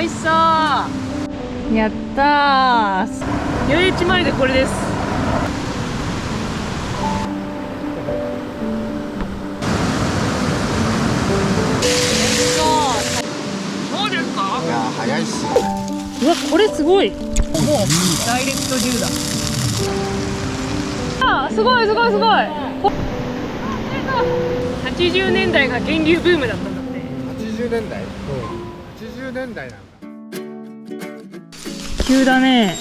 美味しそう。やったー。代々木前でこれです。そうですか？いや早いっすよ。うわ、これすごい。もうダイレクト10だ。あー、すごいすごいすごい。80年代が源流ブームだったんだって。80年代？80年代なんだ。急だね。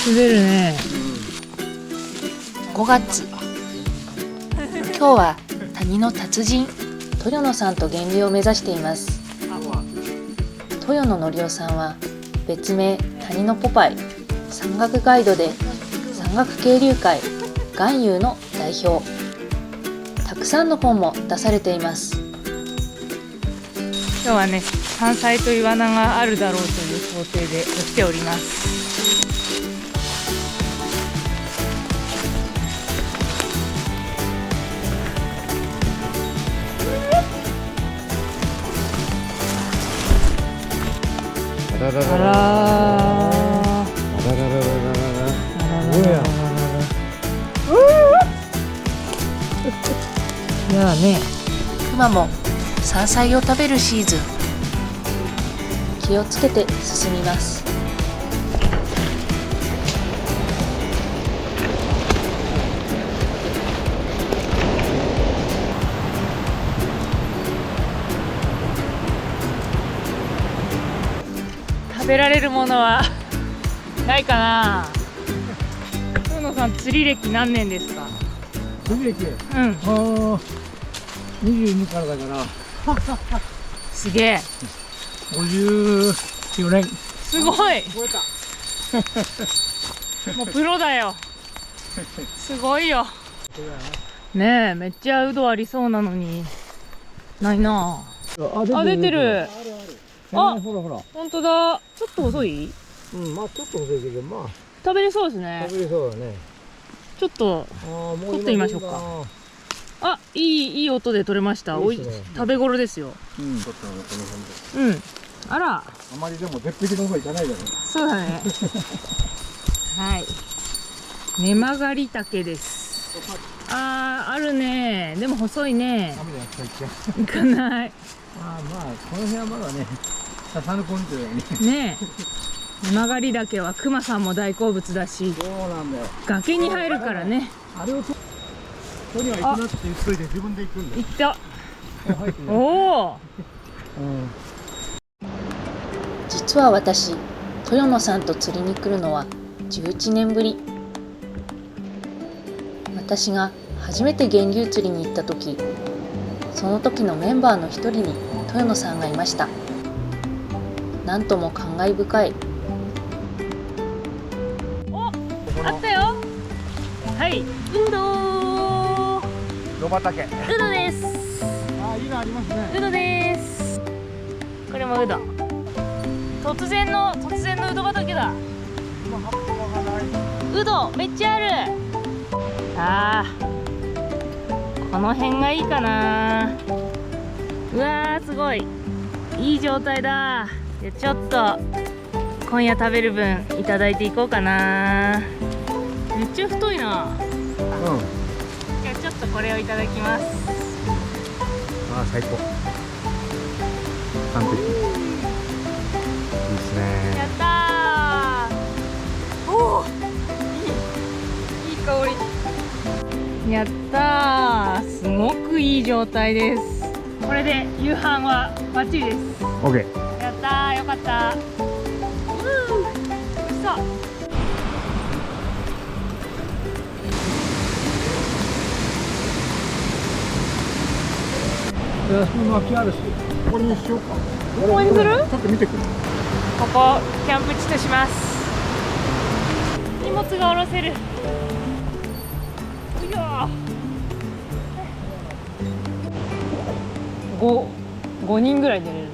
滑るね。5月、今日は谷の達人豊野さんと源流を目指しています。豊野則夫さんは別名谷のポパイ、山岳ガイドで山岳渓流会巌流の代表。たくさんの本も出されています。今日はね、山菜とイワナがあるだろうという想定で来ております。あららららあらいやね、熊も山菜を食べるシーズン。気をつけて進みます。食べられるものはないかな。豊野さん、釣り歴何年ですか？釣り歴？うん。22からだから。すげえ。54年。すごい。超えた。もうプロだよ。すごいよ。ねえ、めっちゃウドありそうなのにないなあ。あ、出てる。あ、ほらほら。本当だ。ちょっと遅い？うん、まあちょっと遅いけど、まあ食べれそうですね。食べれそうだね。ちょっと取ってみましょうか。あ、いい音で取れました。おい、食べ頃ですよ。うん、取ったのこの辺で。うん。あら。あまりでも絶壁の方行かないだろ。そうだね。はい。根曲がり竹です。あるね。でも細いね。雨でやっちゃいけ。行かない。まあこの辺はまだね、笹の根性だよね。ねえ。根曲がり竹はクマさんも大好物だし。そうなんだよ。崖に入るからね。あれをここには行くなって言っといて自分で行くんだよ。行った。おお。実は私、豊野さんと釣りに来るのは11年ぶり。私が初めて源流釣りに行った時、その時のメンバーの一人に豊野さんがいました。なんとも感慨深い。お、あったよ。はい、ウド畑。ウドです。あ、いいのありますね。ウドです。これもウド。突然のウド畑だ。今葉っぱがない。ウドめっちゃある。この辺がいいかな。うわー、すごいいい状態だ。じゃちょっと今夜食べる分いただいていこうかな。めっちゃ太いな。じゃあちょっとこれをいただきます。あ、最高。完璧。いいですね。やったー。おお、いい香り。やったー。すごくいい状態です。これで夕飯はバッチリです。オッケー。やったー、よかった。美味しそう。薪あるし、これにしようか。ここにする？ちょっと見てくる。ここキャンプ地とします。荷物が下ろせる。よいしょ。5人ぐらい寝れる。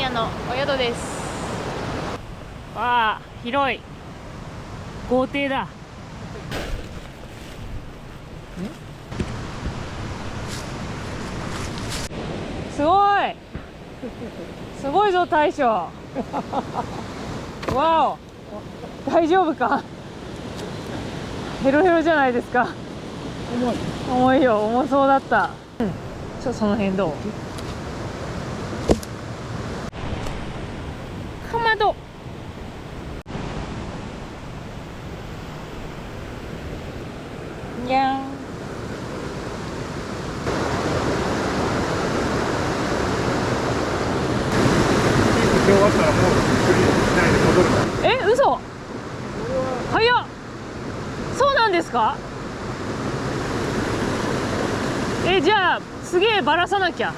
屋のお宿です。わあ、広い豪邸だ。すごいすごいぞ大将。わお、大丈夫か。ヘロヘロじゃないですか。重いよ、重そうだった。その辺どう？かまど。にゃん。終わったらもう釣りしないで戻るから。え、嘘。早っ。そうなんですか。じゃあすげえバラさなきゃ。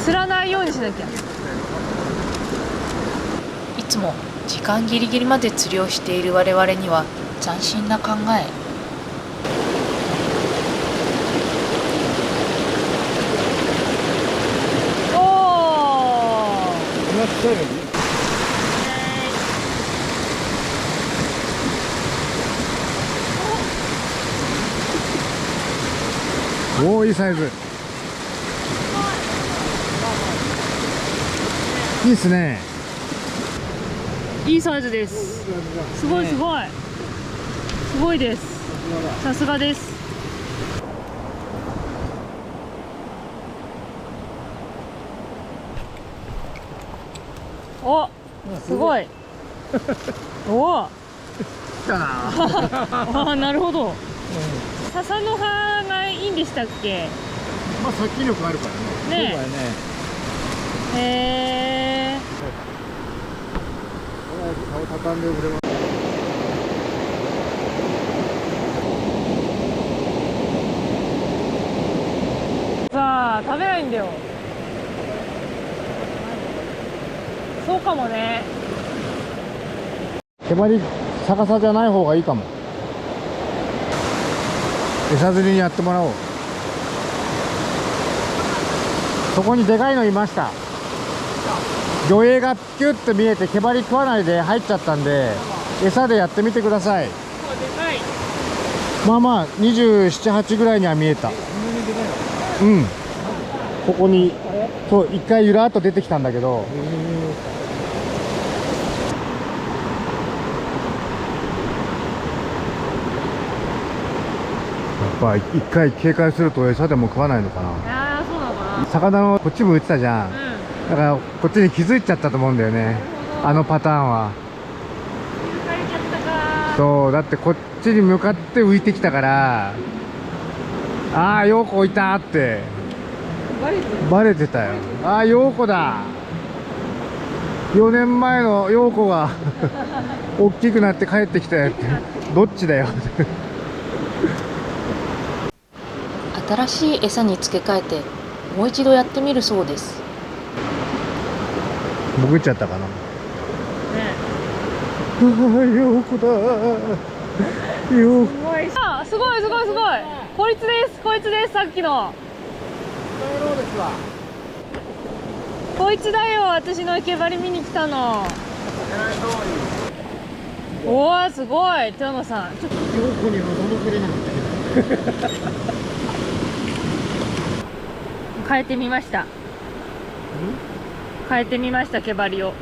釣らないようにしなきゃ。いつも時間ギリギリまで釣りをしている我々には斬新な考え。おお。おお、いいサイズ。いいっすね。いいサイズです。すごいすごい。すごいです。さすがです。お、すごい。おお。来たな。ああ、なるほど。笹の葉がいいんでしたっけ。まあ殺菌力あるからね。ね。そうだよね。へえ。顔畳んでくれます。さあ、食べないんだよ。そうかもね。手張り逆さじゃない方がいいかも。餌釣りにやってもらおう。そこにでかいのいました。魚影がキュッと見えて毛針食わないで入っちゃったんで、餌でやってみてください。でかい。まあまあ27、8ぐらいには見えた。うん、ここにそう一回ゆらっと出てきたんだけど、やっぱ一回警戒すると餌でも食わないのかな。ああ、そうなのかな。魚のこっち向いてたじゃん、だからこっちに気づいちゃったと思うんだよね、あのパターンは。気づかれちゃったか。そうだって、こっちに向かって浮いてきたから、ああ陽子いたってバレてたよ。ああ陽子だ。4年前の陽子が大きくなって帰ってきたよって。どっちだよ。新しい餌に付け替えてもう一度やってみるそうです。潜っちゃったかな。ね。ああ陽子だ。陽子。すごい。あ、すごいすごいすごい。こいつです。こいつです。さっきの。こいつだよ。私の毛針見に来たの。おお、すごい。豊野さん。ちょっと。陽子には届けれなかったけど。変えてみました。変えてみました、毛針を。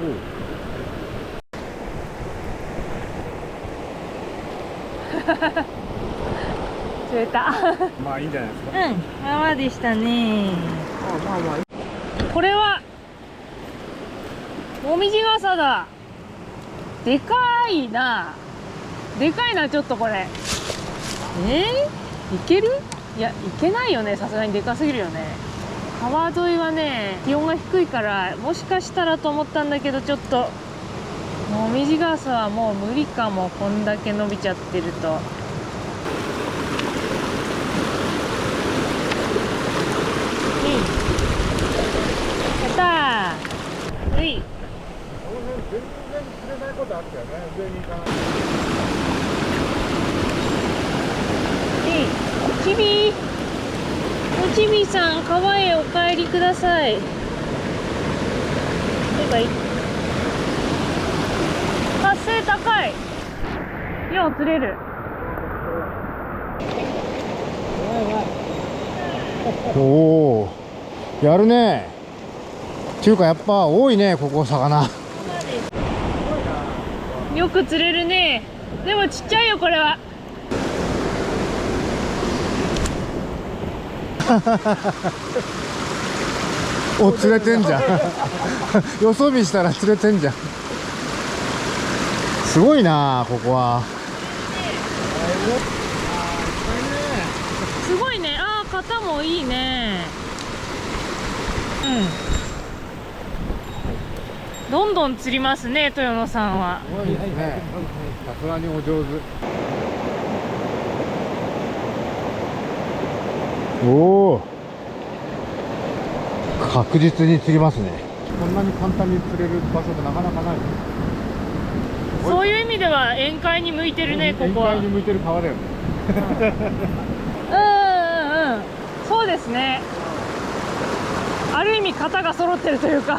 釣れた。まあいいんじゃないですか。うん、まあまあでしたね。まあまあ。これはもみじ傘だ。でかいな。でかいな、ちょっとこれ。いける？いや、いけないよね。さすがにでかすぎるよね。川沿いはね、気温が低いからもしかしたらと思ったんだけど、ちょっともみじ傘はもう無理かも。こんだけ伸びちゃってると。やったー。はい。全然釣れないことあったよね。上に行かない。ちびー。ちびさん、川へお帰りください。バイバイ。活性高い。よう釣れる。おお、やるね。っていうかやっぱ多いね、ここ魚。よく釣れるね。でもちっちゃいよ、これは。お、釣れてんじゃん。よそ見したら釣れてんじゃん。すごいな、ここは。すごいね。ああ、型もいいね。どんどん釣りますね、豊野さんは。すごいですね。さすがにお上手。おお。確実に釣りますね。こんなに簡単に釣れる場所ってなかなかない。そういう意味では宴会に向いてるね、ここは。宴会に向いてる川だよね。そうですね。ある意味型が揃ってるというか。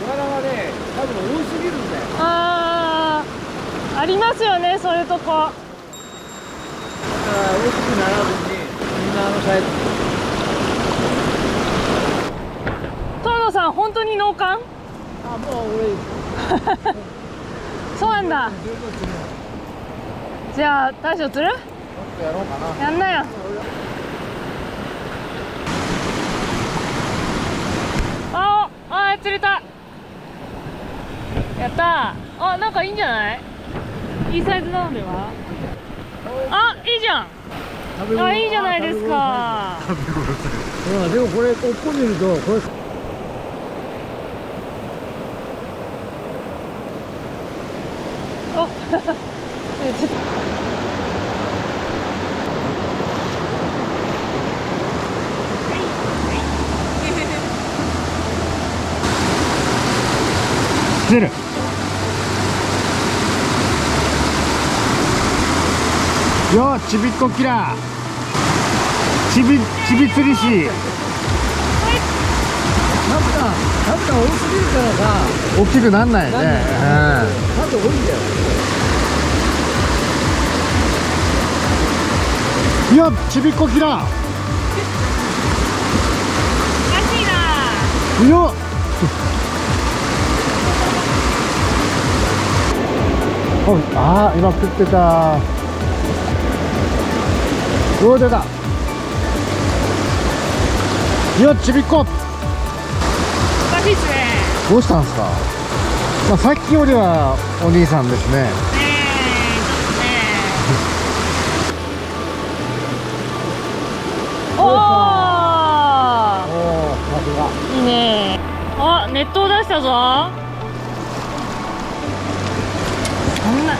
魚がね、多分多すぎるんだよ。ありますよね、そういうとこ。だから大きくならずに、みんなサイズ。豊野さん、本当に農家？あ、もう俺。そうなんだ。じゃあ大将釣る？ちょっとやろうかな。やんなよ。釣れた。やったー。あ、なんかいいんじゃない？いいサイズなのでは？あ、いいじゃん。あ、いいじゃないですか。でもこれ、ここ見ると、これ。あ、釣れる。よ、ちびっこキラー。ちび釣り師。なんか多すぎるからさ。大きくなんないね。数多いんだよ。よ、ちびっこキラー。おかしいな。よっ。ああ、今食ってた。おお、出た。よっ、ちびっこ。おかしいっすね。どうしたんですか。まあ、さっきよりはお兄さんですね。ちょっとね。おお、さすが。いいね。あ、熱湯出したぞ。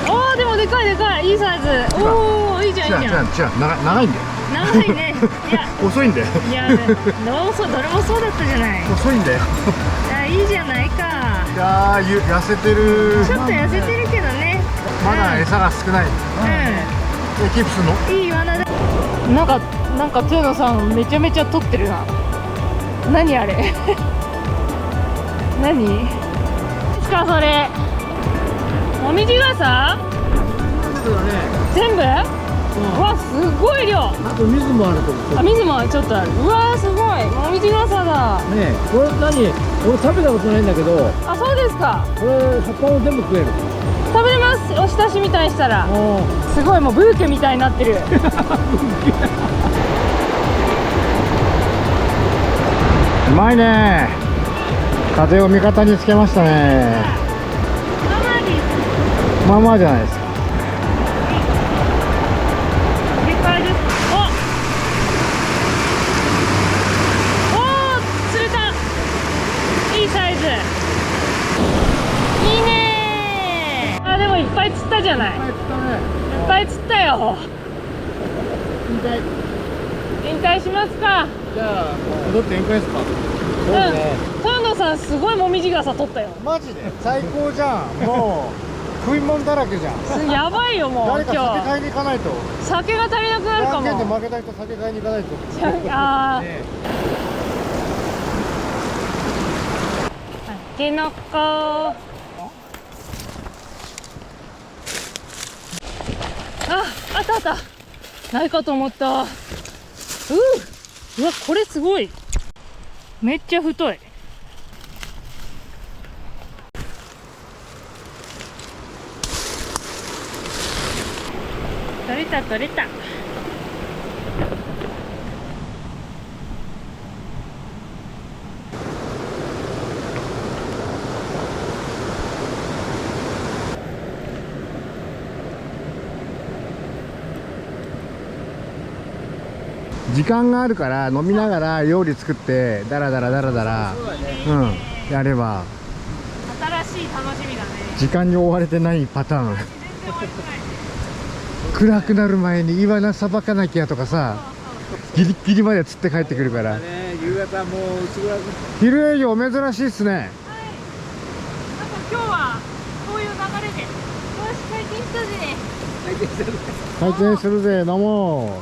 おー、でもでかいでかい、いいサイズ。おお、いいじゃんいいじゃん。長いんだよ。長いね。いや、遅いんだよ。いや、どれもそうだったじゃない。遅いんだよ。いいじゃないか。いやー、痩せてる。ちょっと痩せてるけどね。まだ餌が少ない。キープするの？いい罠だ。なんか豊野さんめちゃめちゃ撮ってるな。何あれ？何？ですかそれ？もみじ傘？全部？うわ、すごい量。あと水もあると思う。あ、水もちょっとある。うわー、すごい。もみじ傘だ。ねえ、これ何？俺食べたことないんだけど。あ、そうですか。これ葉っぱも全部食える。食べれます。おひたしみたいにしたら。すごい、もうブーケみたいになってる。うまいね。風を味方につけましたね。まあまあじゃないですか。でかいです。おー、釣れた。いいサイズ。いいねー。あ、でもいっぱい釣ったじゃない。いっぱい釣ったよ。引退しますか。じゃあ戻って宴会ですか。そうね。豊野さんすごいもみじ傘取ったよ。マジで最高じゃん。もう食い物だらけじゃん。やばいよもう誰か酒今買いに行かないと。日酒が足りなくなるかじゃんけんでも。負けた人酒買いに行かないと。あー、ねたけのこ。あ、あったあった。ないかと思った。うわ、これすごい。めっちゃ太い。取れた取れた。時間があるから飲みながら料理作ってダラダラやれば新しい楽しみだね。時間に追われてないパターン。全然悪くない。暗くなる前にイワナさばかなきゃとかさ、ギリッギリまで釣って帰ってくるから夕方もう薄暗く。昼営業珍しいっすね。なんか今日はこういう流れで。よし、解禁したぜ。回転するぜ飲もほ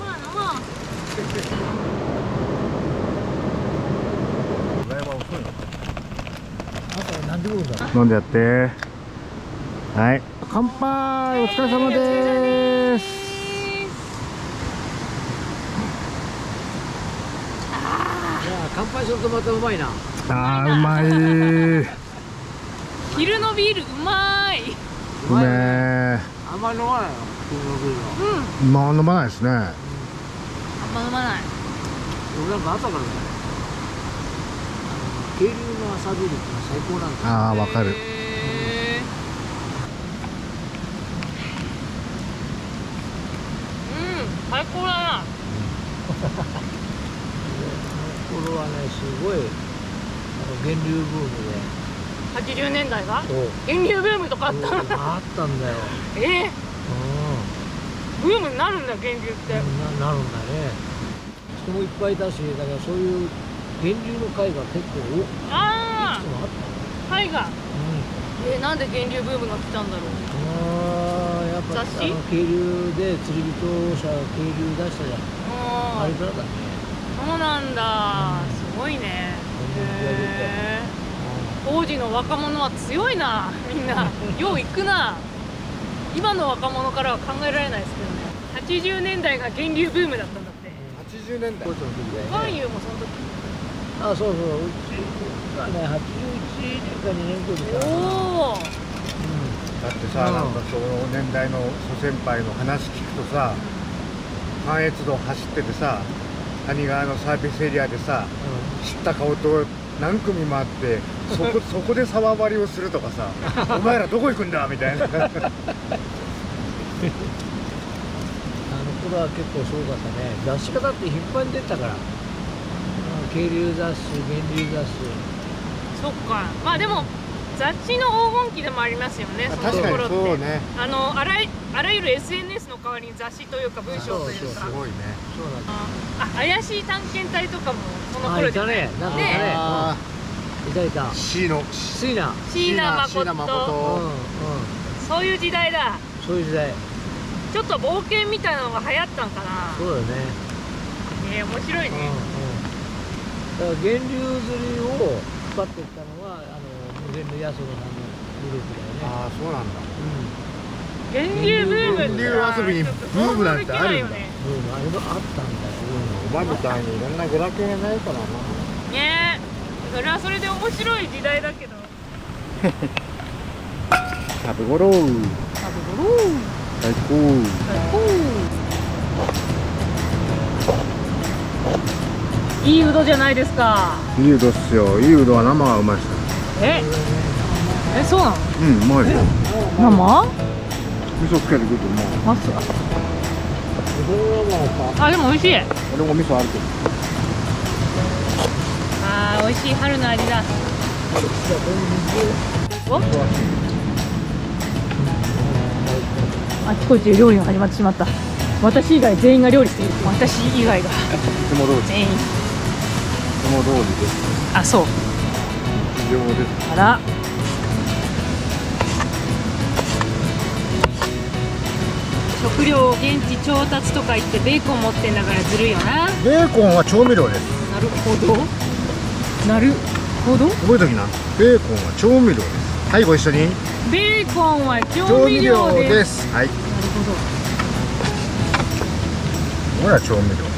ら飲もう。う。飲んでやって。はい、乾杯。お疲れ様です。乾杯するとまたうまいな。あーうまい。昼のビールうまい。うめえ。あんまり飲まないよ。昼のビールは。まあ飲まないですね。あんま飲まない。俺なんか朝からね。渓流の朝ビールってのは最高なんだ。ああわかる。最高だな。これはね、すごい源流ブームで。 80年代がそう源流ブームとかあったんだ。あったんだよ。ブームになるんだ、源流って。なるんだね。人もいっぱいいたし、だからそういう源流の会が結構多くああった。あ、絵画。なんで源流ブームが来たんだろう。やっぱ雑誌渓流で釣り人者が渓流出したじゃん。あれからだね。そうなんだ。すごいね。へー。当時の若者は強いな、みんな。よう行くな。今の若者からは考えられないですけどね。80年代が源流ブームだったんだって。80年代。万有もその時。あ、そうそう。うちがね、81年か2年くらいかな。おお。だってさ、なんかその年代の諸先輩の話聞くとさ、関越道走っててさ、谷川のサービスエリアでさ、知った顔と何組もあって、そこで沢割りをするとかさ、お前らどこ行くんだみたいな。あの頃は結構すごかったね。雑誌家だって頻繁に出たから。渓流雑誌、源流雑誌。そっか。まあでも雑誌の黄金期でもありますよね。その頃って。そうね。あらゆる SNS の代わりに雑誌というか文章というか。すごいね。そうなんだ。あ、怪しい探検隊とかもその頃じゃない。いたね。なんかいたね。いた。椎名椎名誠。そういう時代だ。そういう時代。ちょっと冒険みたいなのが流行ったんかな。そうだよね。面白いね。だから源流釣りを引っ張っていったのは無限の八十郎さんのグループだよね。ああ、そうなんだ。源流ブームって源流遊びにブームなんてあるんだ。ブームあれがあったんだよ。おばみたいにいろんな娯楽がないからな。ねえ、それはそれで面白い時代だけど。食べごろう。最高。いいうどじゃないですか。いいうどっすよ。いいうどは生がうまいっす。そうなの？うん、うまいよ。生？味噌つけてくるとうまい。あ、でも美味しい。俺も味噌あるけど。あー、美味しい春の味だ。あちこち料理が始まってしまった。私以外全員が料理している。私以外がいつも通り。全員。いつも通りです。あ、そう。以上です。あら。料現地調達とか言ってベーコン持ってんだからずるいよな。ベーコンは調味料です。なるほどなるほど。覚えときな。ベーコンは調味料です。はい、ご一緒に。ベーコンは調調味味料料です。です。はい。なるほど。ほら調味料。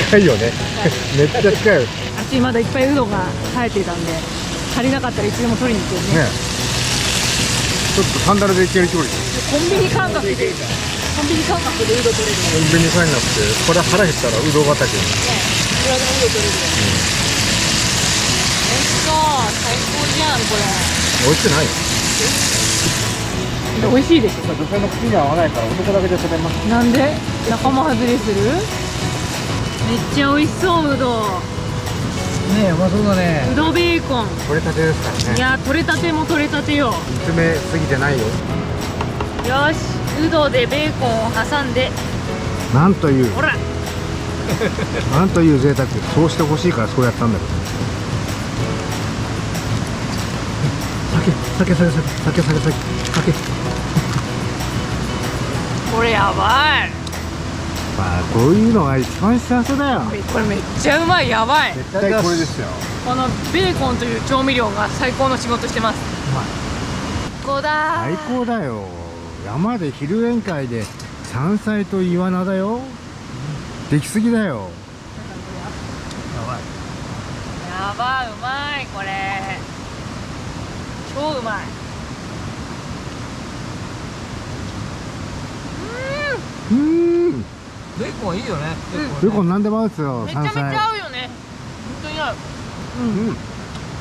近いよね。めっちゃ近いよ。ね。あっちにまだいっぱいうどが生えてたんで、足りなかったらいつでも取りに行ってね。ちょっとサンダルで行ける距離。コンビニ感覚でうど取れる。コンビニ買えなくて、これ腹減ったらうど畑に。いくらでもうど取れるよ。美味しそう、最高じゃんこ美味しくないよ。れ。美味しいでしょ。女性の口には合わないから男だけで食べます。なんで仲間外れする？めっちゃ美味しそううど。ねえ、うまそうだね。うどベーコン。取れたてですからね。いや取れたても取れたてよ。煮詰めすぎてないよ。よし、うどでベーコンを挟んで、なんというほら。なんという贅沢。そうしてほしいからそうやったんだけど。酒これやばい。まあこういうのが一番幸せだよ。これめっちゃうまい、やばい。絶対これですよ。このベーコンという調味料が最高の仕事してます。最高だ最高だよ。山で昼宴会で山菜とイワナだよ。できすぎだよ。やばい、うまいこれ。超うまい。ベーコンいいよね。ベーコンなんでも合うですよ。めちゃめち山菜。ゃ合うよね。本当に合う。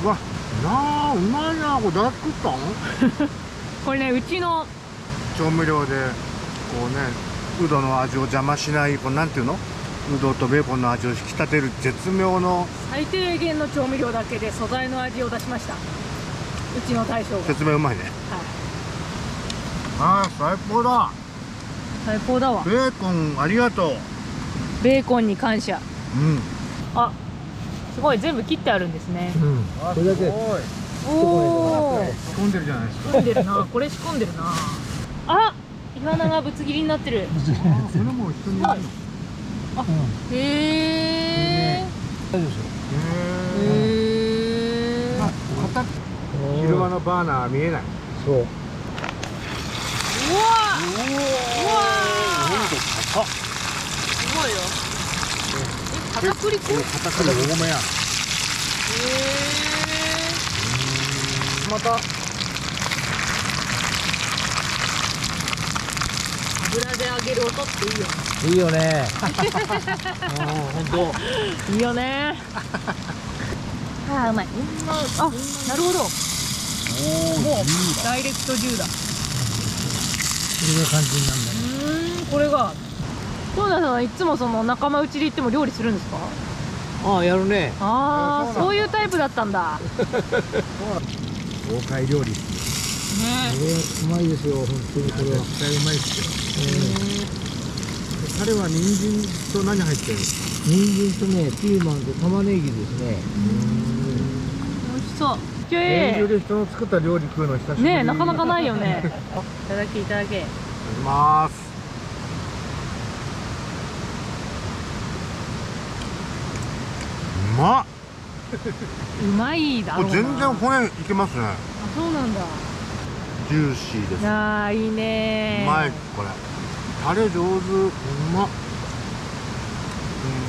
うわ、なあ、うまいな。これ誰作ったん？これね、うちの調味料でこうね、うどの味を邪魔しない、これなんていうの？うどとベーコンの味を引き立てる絶妙の。最低限の調味料だけで素材の味を出しました。うちの大将が。説明うまいね。はい。ああ、最高だ。最高だわ。ベーコンありがとう。ベーコンに感謝。うん。あ、すごい全部切ってあるんですね。これだけ。おお。仕込んでるじゃないですか。仕込んでるな。これ仕込んでるな。あ、イワナがぶつ切りになってる。それも一緒にやるの。へえ。大丈夫ですよ。へえ。あ、硬く。昼間のバーナーは見えない。そう。うわ。うわ。すごいよ。片栗粉。硬くて多めや。また油で揚げる音っていいよね。いいよね。本いいよね。ああ、うまい。あ、なるほど。もうダイレクト10だ。当。これが感じになるんだね。これが。トーナさんはいつもその仲間内で行っても料理するんですか？ああ、やるね。ああ、そういうタイプだったんだ。豪快料理。ね。これうまいですよ、本当にこれは。絶対うまいっすよ。彼は人参と何入ってるの？人参とね、ピーマンと玉ねぎですね。美味しそう。現状で人の作った料理食うの久しぶり。ねえ、なかなかないよね。いただきいただけ。いただきます。うまっ。うまいだろうな。全然骨いけますね。あ、そうなんだ。ジューシーです。うああ、いいね。まいこれ。タレ上手。うまっ。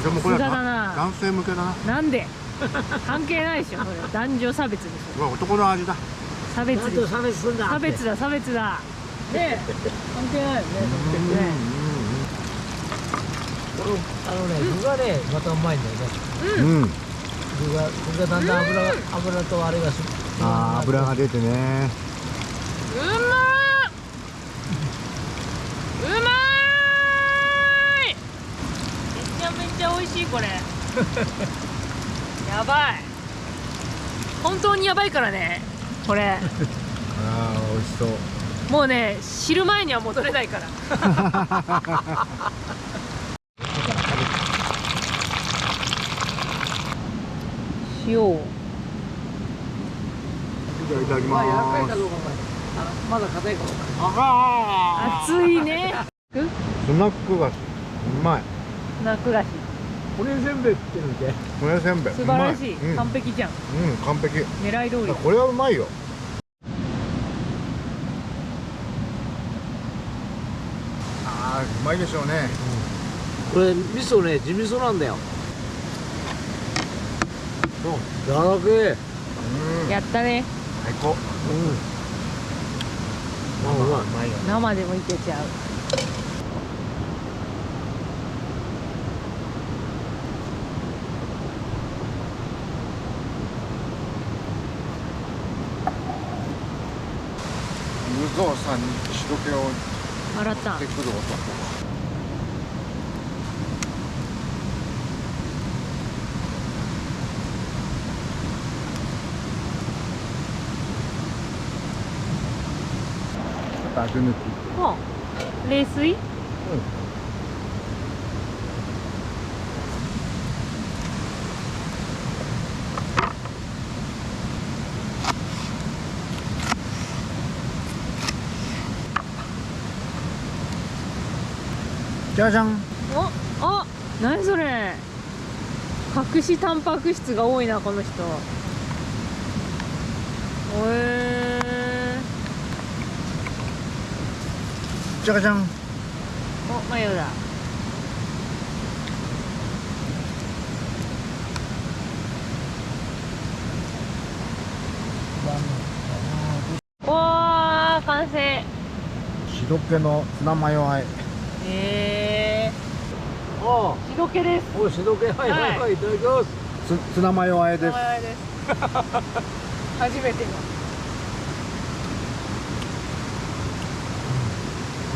でもこれさすがだな男性向けだな。なんで関係ないでしょ、これ男女差別でしょ。うわ、男の味だ。差別でしょ。差別すんだ。差別だ、差別だ。ねえ、関係ないよね。具がね、またうまいんだよね。うん。具がだんだん油とあれがする。あー、油が出てね。うまーい。めちゃめちゃ美味しいこれ。やばい。本当にやばいからね。これ。ああ美味しそう。もうね知る前には戻れないから塩をじゃあいただきまあ柔らかいまかどうかわかんない。まだ硬いかどうか。熱いねす。スナック菓子うまい。スナック菓子骨せんべい食ってるみたい。骨せんべい素晴らしい、うまい。完璧じゃんうん完璧。狙い通りこれはうまいよ。ああうまいでしょうね。これ味噌ね、地味噌なんだよ。そう、柔らかい。うんやったね最高。あ、うまい。生でもいけちゃう無造作に白気を洗った持ってくる男。アク抜き。もう冷水じゃじゃん。あ、何それ隠しタンパク質が多いなこの人じゃがじゃん。お、マヨだおー完成白気のツナマヨ和え。ああ、白気ですおい、しどけ、はいはいはい、いただきます。ツナマヨ和えです。初めての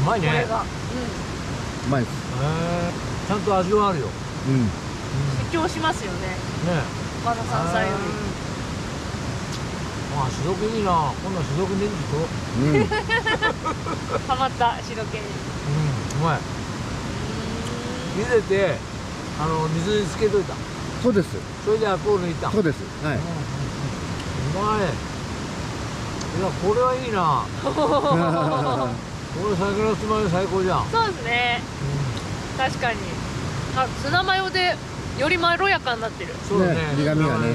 うまいね。これが、うまいです。ちゃんと味はあるよ。うん。主張しますよねね。他の山菜よまあ、しどけいいな。今度はしどけネギと。うん。りハマった白気にうまい。茹でて、水につけといた。そうです。それでアクを抜いた。そうです。はい。うまい。いや、これはいいな。これ酒のつまみ最高じゃん。そうですね確かにあ、ツナマヨでよりまろやかになってるそうだね。ね苦味がね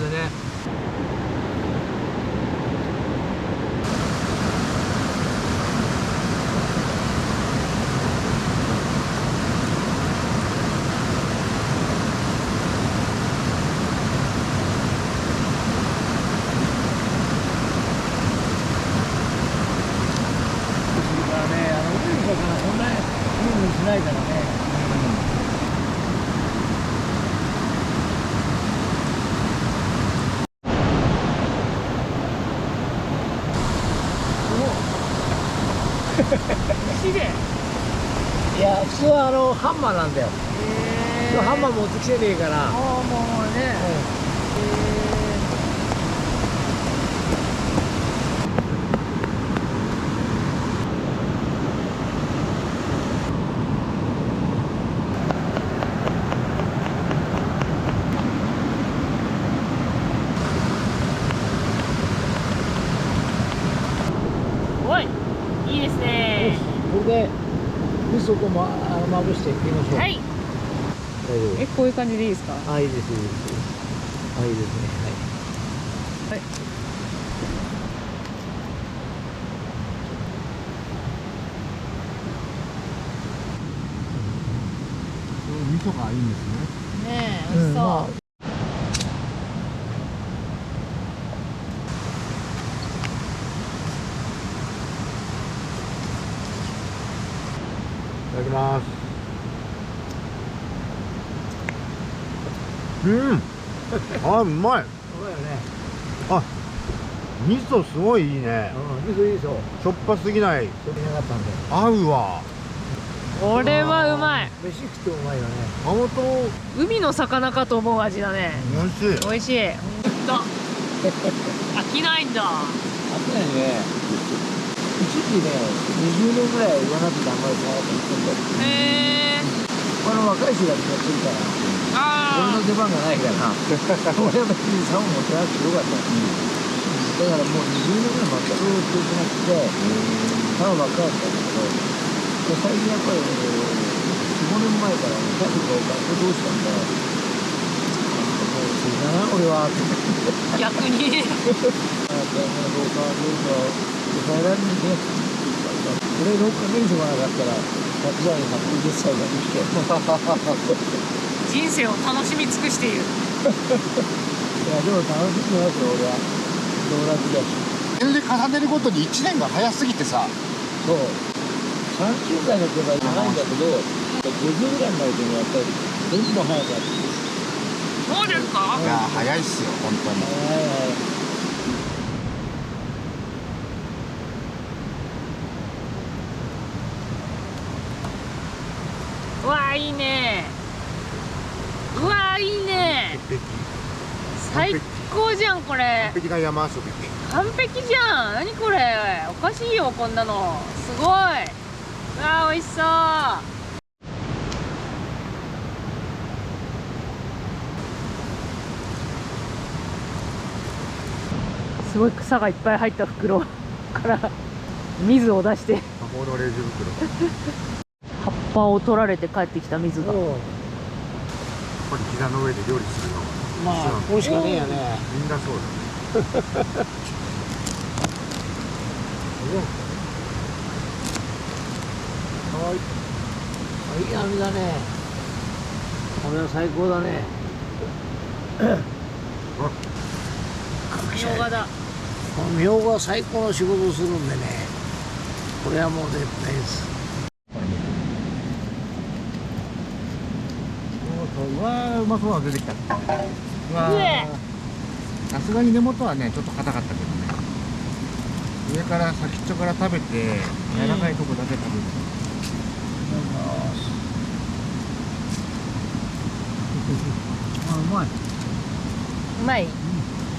ないからね。綺麗いや、普通はハンマーなんだよ。ハンマー持ってきてねえから。ああもうねおいいいですねこれで味噌とまぶしていきましょう。はい大丈夫。こういう感じでいいですかあ、いいです、いいです。あ、いいですね。はい。味噌がいいんですね。ねえ美味しそう、いただきます。うん。あ、うまい。そうだよね。あ、味噌すごいいいね。味噌いいでしょ。しょっぱすぎない。それなかったんで。合うわ。これはうまい飯食ってもうまいよね。あ、ほんと。海の魚かと思う味だね美味しい。美味しいほんと飽きないんだ飽とね、一時ね、20年ぐらい言わなくてあんまり触らなかったんだよ。へえ。若い人がみんなついたら、あ俺の出番がないから俺は別に竿持ってなくてよかった、だからもう20年ぐらい全く通じなくて竿ばっかりだったんだけど、最近やっぱり4、5年前からキャプが学校どうしたんだよ、もうついたな俺はって逆に。廊下抑えられるね、これ6ヶ月もなかったら100歳120歳ができて人生を楽しみ尽くしている。いやでも楽しんでますよ俺は、道楽だし。年齢重ねるごとに1年が早すぎてさ、そう30代の時は長いんだけど、50ぐらいになるとねやっぱりどんどん早くなってくる。そうですか。いや早いっすよ本当に。うわーいいね。うわーいいね。最高じゃんこれ。完璧な山遊び。完璧じゃん。何これ。おかしいよこんなの。すごい。うわー美味しそう。すごい草がいっぱい入った袋から水を出して、魔法のレジ袋。葉っぱを取られて帰ってきた水が。これ膝の上で料理するの。まあこれしかねえよね。みんなそうだ。いい網だね。これは最高だね。みょうがだ。このみょうがは最高の仕事をするんでね、これはもう絶対です。うわーうまそうなの出てきた。うわうえーさすがに根元はねちょっと硬かったけどね、上から先っちょから食べて柔らかいとこだけ食べる。あ、うまい。うまい。う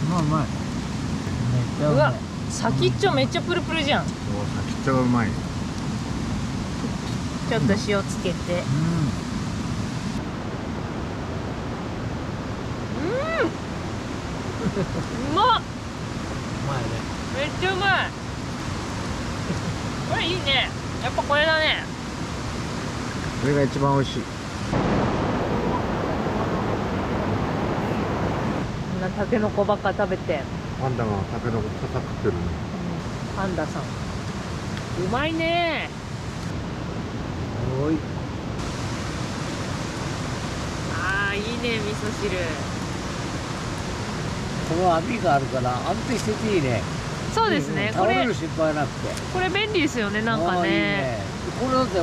まい。めっちゃうわうまい。先っちょめっちゃプルプルじゃん。そう先っちょがうまい。ちょっと塩つけて。うまっ。うまいね。めっちゃうまい。これいいね。やっぱこれだね。これが一番美味しい。こんなタケノコばっか食べて。パンダがタケノコ草食ってるね。パンダさん。うまいね。おい。ああいいね味噌汁。この網があるから安定してていいね。そうですね。これ倒れる心配なくて。これ便利ですよねなんかあーいいね。これだって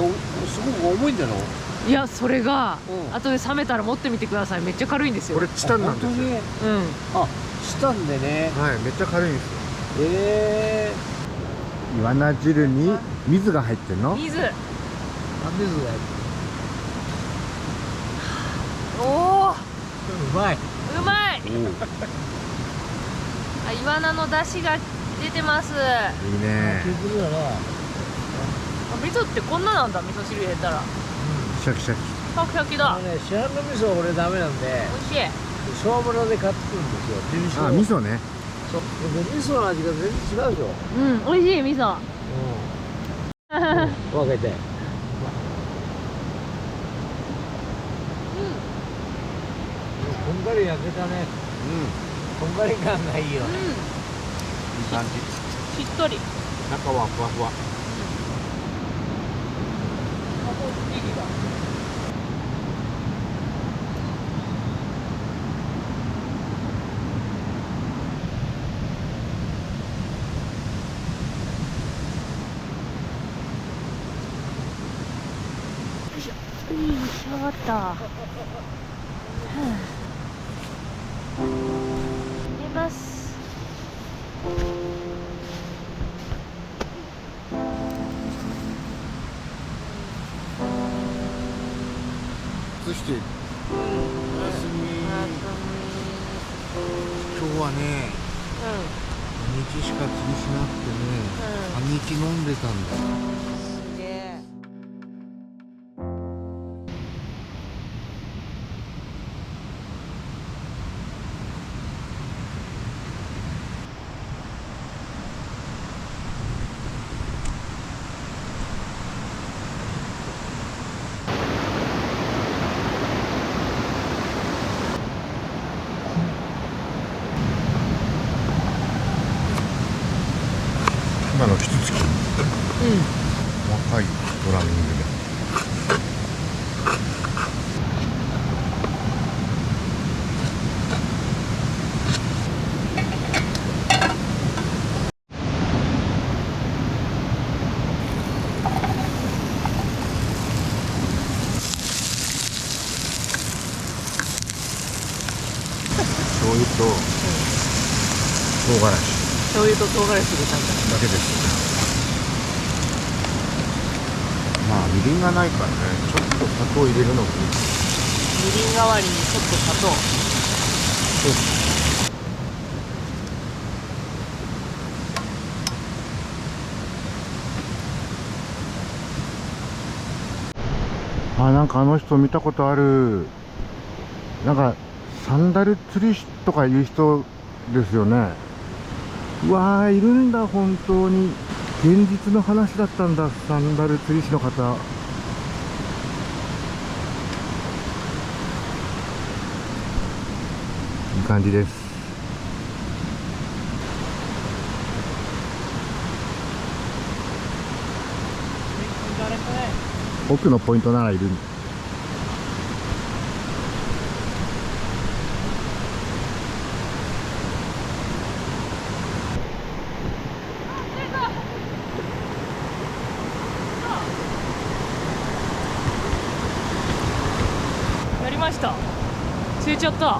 すごく重いんだろ。いやそれがうん後で冷めたら持ってみてください。めっちゃ軽いんですよ。これチタンなんですよ。本当にうん。あ、チタンでね。はい、めっちゃ軽いんですよ。イイワナ汁に水が入ってんの？水。なんでそれ。おお。うまい。うまい。あ、イワナの出汁が出てます。いいね。削るよな。味噌ってこんななんだ。味噌汁入れたらシャキシャキ。シャキシャキだ。ね、市販の味噌は俺ダメなんで、美味しい。小村で買ってくるんですよ。あ、味噌ね。そう。で味噌の味が全然違うでしょ。うん、美味しい味噌。分けて。こんがり焼けたね。こんがり感がいいよね。いい感じ。しっとり。中はふわふわ。いい仕上がった。入れます。そして、おやすみ。今日はね、日しか釣りしなくてね、半日飲んでたんだ。すげえ。今のキツツキ、若いドラミングで。醤油と唐辛子醤油と唐辛子入れたんだ。だけです。まあみりんがないからね、ちょっと砂糖入れるのもいい。みりん代わりにちょっと砂糖。あ、なんかあの人見たことある。なんかサンダル釣りとかいう人ですよね。うわー、いるんだ、本当に。現実の話だったんだ、サンダル釣り師の方。いい感じです。奥のポイントならいる。やりました。釣れちゃった。やっ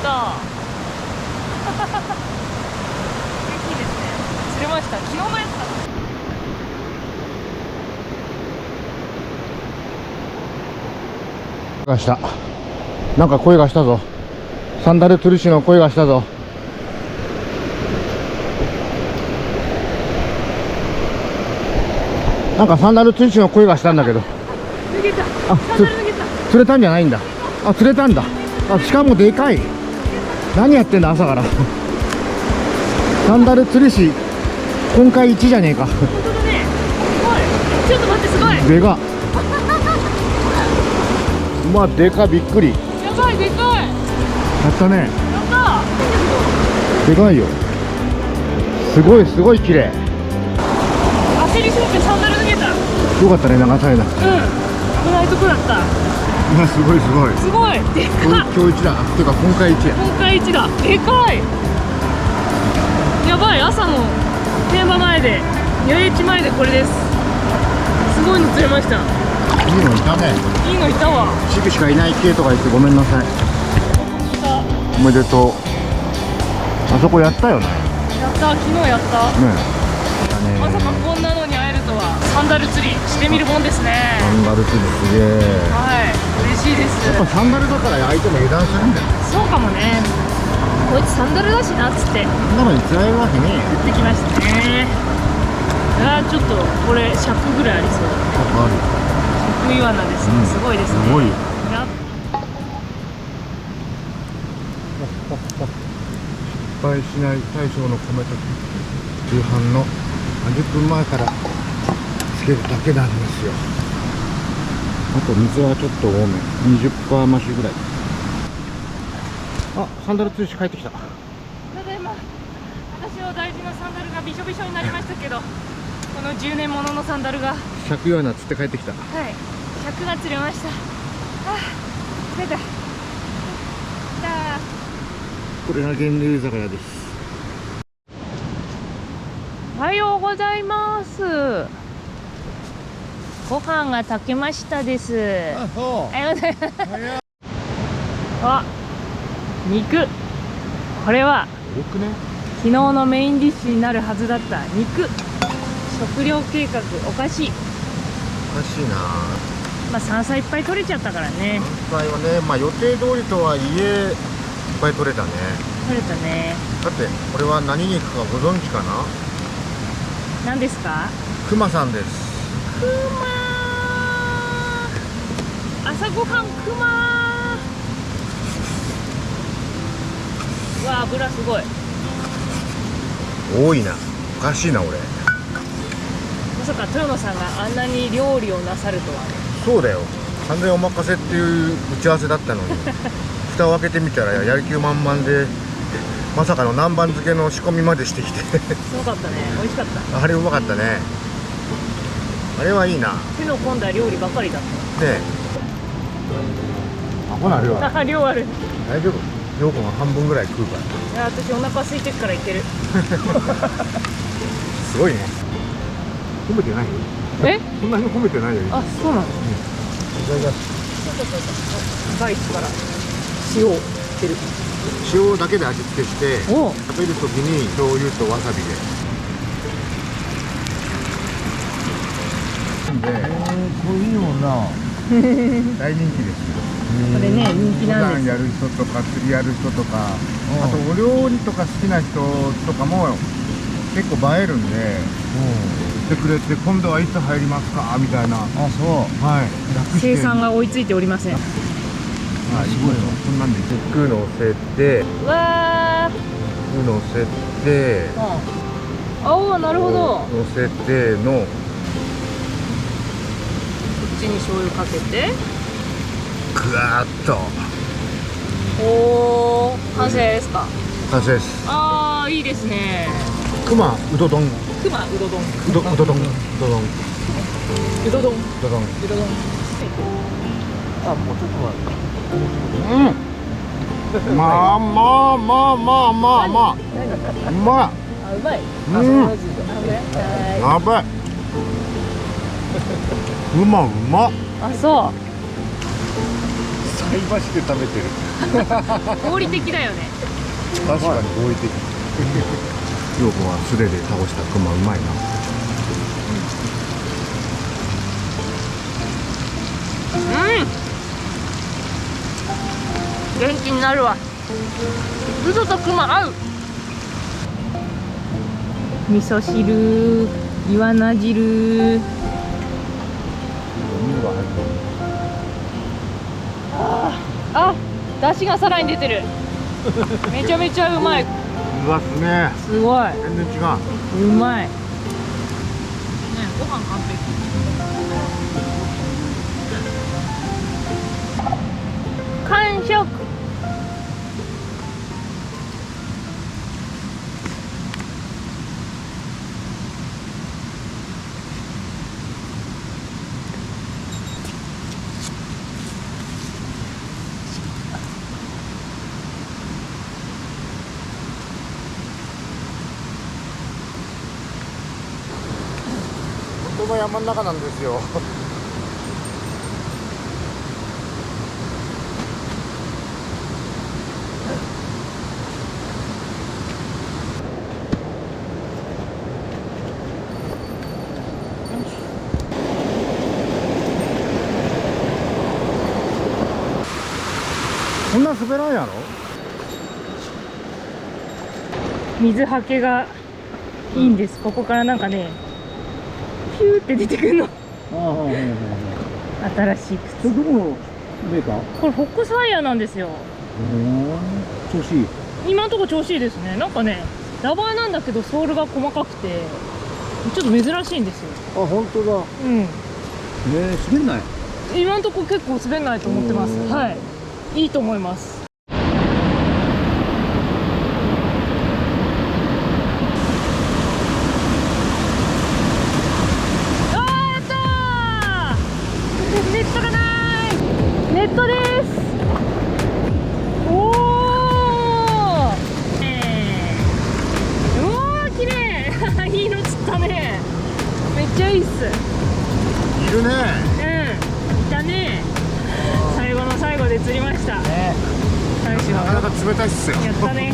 た。元気ですね。釣れました。昨日のやつだ。がした。なんか声がしたぞ。サンダル釣り師の声がしたぞ。なんかサンダル釣り師の声がしたんだけど。脱げた。あ、サンダル脱げた。釣れたんじゃないんだ。あ、釣れたんだ。あ、しかもでかい。何やってんだ朝からサンダル釣り師今回1じゃねえか。本当だね。すごい。ちょっと待って、すごい。でかっ。まあでか、びっくり。ややばい、でかい。ったね。やったでかいよ。すごいすごい綺麗。ー。焦りすぎてサンダル脱げた。よかったね、流されなくて。危ないとこだった。いや、すごいすごい。すごい。でかっ。今日1だ。てか今回1や。今回一だ。でかい。やばい、朝のテーマ前で、八重地前でこれです。すごいの釣れました。いいのいたね。いいのいたわ。シグしかいない系とか言ってごめんなさい。いた。おめでとう。あそこやったよね。やった、昨日やった。ねえ。まさかこんなのに会えるとは。サンダル釣りしてみるもんですね。サンダル釣りすげえ。はい、嬉しいです。やっぱサンダルだから相手も油断するんだよ。そうかもね。こいつサンダルだしなっつってそんなのに釣られるわけねえよ。釣ってきましたね。ちょっとこれ100ぐらいありそう。ある。100イワナですね、うんすごいですね。すごいよ。やっ失敗しない大将の米炊き。夕飯の30分前からつけるだけなんですよ。あと水はちょっと多め。20%増しぐらい。あ、サンダル釣り師帰ってきた。ただいま、私の大事なサンダルがびしょびしょになりましたけど、この10年もののサンダルが、はい、100ような釣って帰ってきた。100が釣れました。出た。これが源流酒屋です。おはようございます。ご飯が炊けましたです。あ、そう。おはようございます。あ、肉。これは多くね。昨日のメインディッシュになるはずだった肉。食料計画おかしい。おかしいな。まあ山菜いっぱい取れちゃったからね。山菜はね、まあ予定通りとはいえいっぱい取れたね。取れたね。だってこれは何肉かご存知かな。何ですか？クマさんです。クマ。朝ごはんクマ。うわ、油すごい。多いな。おかしいな俺。まさか豊野さんがあんなに料理をなさるとはね。そうだよ。完全お任せっていう打ち合わせだったのに蓋を開けてみたらやる気満々で、まさかの南蛮漬けの仕込みまでしてきてすごかったね。美味しかった。あれうまかったね。あれはいいな。手の込んだ料理ばかりだっねえ。あ、ほな量た。あ、量ある。大丈夫。陽子が半分ぐらい食うから。いや、私お腹空いてるからいける。すごいね。褒めてないよ。え？そんなに褒めてないよ。あ、そうなの。バイスから塩を振る。塩だけで味付けしておう。食べるときに醤油とわさびで。これいいもんな。大人気ですよ。これね、人気なんです。登山やる人とか釣りやる人とか、あとお料理とか好きな人とかも結構映えるんで、言ってくれて、今度はいつ入りますかみたいな。あ、そう。はい。楽して生産が追いついておりません。あ、すごいよ。そんなんで肉乗せて、うわ肉乗せて、ー。あお、なるほど。こ乗せてのっちに醤油かけて。ぐわーっとおー、完成ですか。完成です。あー、いいですね。熊うど丼、くまうど丼。うど丼、うど丼、うど丼。うど丼。うど丼。あ、もうちょっと待って。うん。まあまあまあまあまあまあ。うまい。あ、うまい。うん。はやばい。うまっ。あ、そ菜箸で食べてる。う。合理的だよね。確かに合理的。陽子は素手で倒した熊うまいな。元気になるわ。味噌とクマ合う。味噌汁、イワナ汁。あ、出汁がさらに出てる。めちゃめちゃうまい。うわ、すげえ。すごい。全然違う。うまい。ね、ご飯完璧。完食。本当の山の中なんですよ。こんな滑らんやろ。水はけがいいんです。ここからなんかね、ピューって出てくるの。ああ、新しい靴。どこのメーカー？これフォックスファイヤーなんですよ。調子いい。今のところ調子いいですね。なんかね、ラバーなんだけどソールが細かくてちょっと珍しいんですよ。あ、本当だ。うん。滑んない。今のところ結構滑んないと思ってます。はい。いいと思います。ネットがない。ネットです。おお。うわー、綺麗。いいの釣ったね。めっちゃいいっす。いるね。うん。いたね。最後の最後で釣りました。ね。最初なかなか冷たいっすよ。やったね。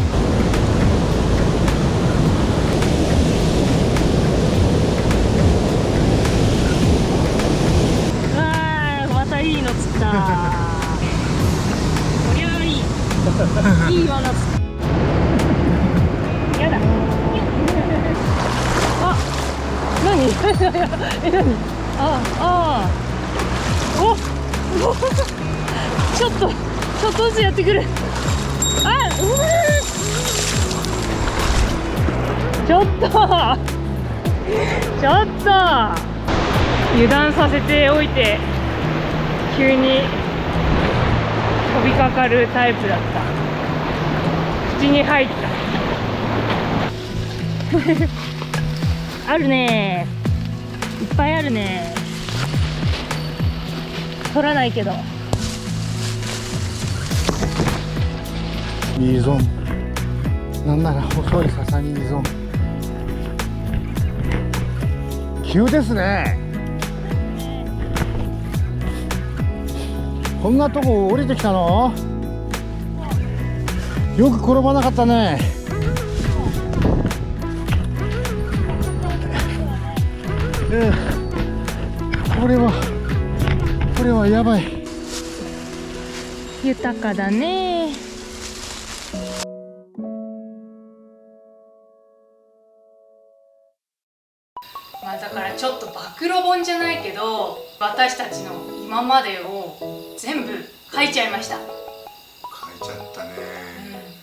いいの釣ったこりゃいいいい罠釣った。ああおおちょっとずつやってくる。あちょっと油断させておいて急に飛びかかるタイプだった。口に入ったあるね、いっぱいあるね。取らないけどいいゾーン。なんなら細い笹にいいゾーン。急ですね。こんなとこ降りてきたの？よく転ばなかったね。これはやばい。豊かだね。まあだからちょっと暴露本じゃないけど、私たちの今までを全部書いちゃいました。書いちゃっ